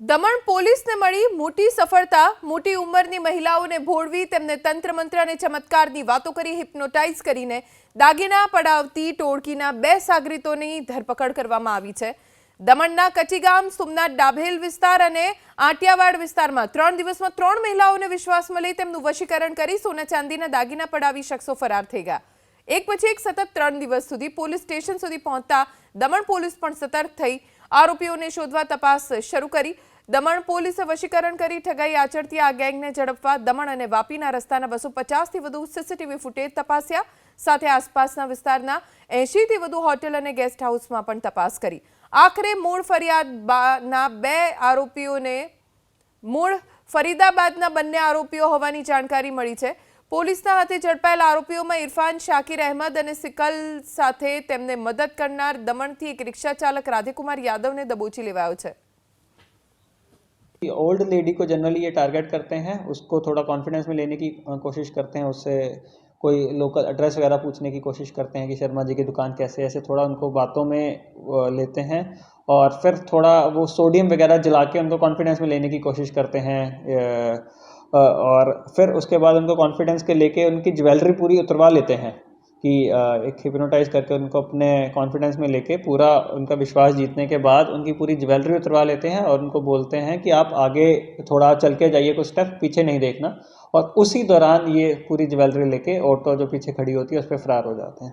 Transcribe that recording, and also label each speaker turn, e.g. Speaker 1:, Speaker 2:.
Speaker 1: દમણ પોલીસને મળી મોટી સફળતા। મોટી ઉંમરની મહિલાઓને ભોળવી તેમને તંત્ર મંત્ર અને ચમત્કારની વાતો કરી હિપ્નોટાઇઝ કરીને દાગીના પડાવતી ટોળકીના 2 સાગરીતોની ધરપકડ કરવામાં આવી છે। દમણના કચીગામ, સોમનાથ ડાભેલ વિસ્તાર અને આટિયાવાડ વિસ્તારમાં 3 દિવસમાં 3 મહિલાઓને વિશ્વાસમાં લઈ તેમનું વશીકરણ કરી સોના ચાંદીના દાગીના પડાવી શખ્સો ફરાર થઈ ગયા। એક પછી એક સતત 3 દિવસ સુધી પોલીસ સ્ટેશન સુધી પહોંચતા દમણ પોલીસ પણ સતર્ક થઈ આરોપીઓને શોધવા તપાસ શરૂ કરી। દમણ પોલીસે વશીકરણ કરી ઠગાઈ આચરતી આ ગેંગને ઝડપવા દમણ અને વાપીના રસ્તાના 250 થી વધુ સીસીટીવી ફૂટેજ તપાસ્યા, સાથે આસપાસના વિસ્તારના 80 થી વધુ હોટેલ અને ગેસ્ટ હાઉસમાં પણ તપાસ કરી। આખરે મૂળ ફરિયાદના 2 આરોપીઓને મૂળ ફરીદાબાદના બંને આરોપીઓ હોવાની જાણકારી મળી છે। પોલીસના હાથે ઝડપાયેલા આરોપીઓમાં ઇરફાન, શાકિર અહેમદ અને સિકલ સાથે તેમને મદદ કરનાર દમણથી એક રિક્ષા ચાલક રાધેકુમાર यादव ने दबोची लेवायो છે।
Speaker 2: ओल्ड लेडी को जनरली ये टारगेट करते हैं, उसको थोड़ा कॉन्फिडेंस में लेने की कोशिश करते हैं, उससे कोई लोकल एड्रेस वगैरह पूछने की कोशिश करते हैं कि शर्मा जी की दुकान कैसे, ऐसे थोड़ा उनको बातों में लेते हैं और फिर थोड़ा वो सोडियम वगैरह जला के उनको कॉन्फिडेंस में लेने की कोशिश करते हैं और फिर उसके बाद उनको कॉन्फिडेंस के लेके उनकी ज्वेलरी पूरी उतरवा लेते हैं कि एक हिप्नोटाइज करके उनको अपने कॉन्फिडेंस में लेके पूरा उनका विश्वास जीतने के बाद उनकी पूरी ज्वेलरी उतरवा लेते हैं और उनको बोलते हैं कि आप आगे थोड़ा चल के जाइए, कुछ स्टेप पीछे नहीं देखना, और उसी दौरान ये पूरी ज्वेलरी लेके ऑटो जो पीछे खड़ी होती है उस पर फरार हो जाते हैं।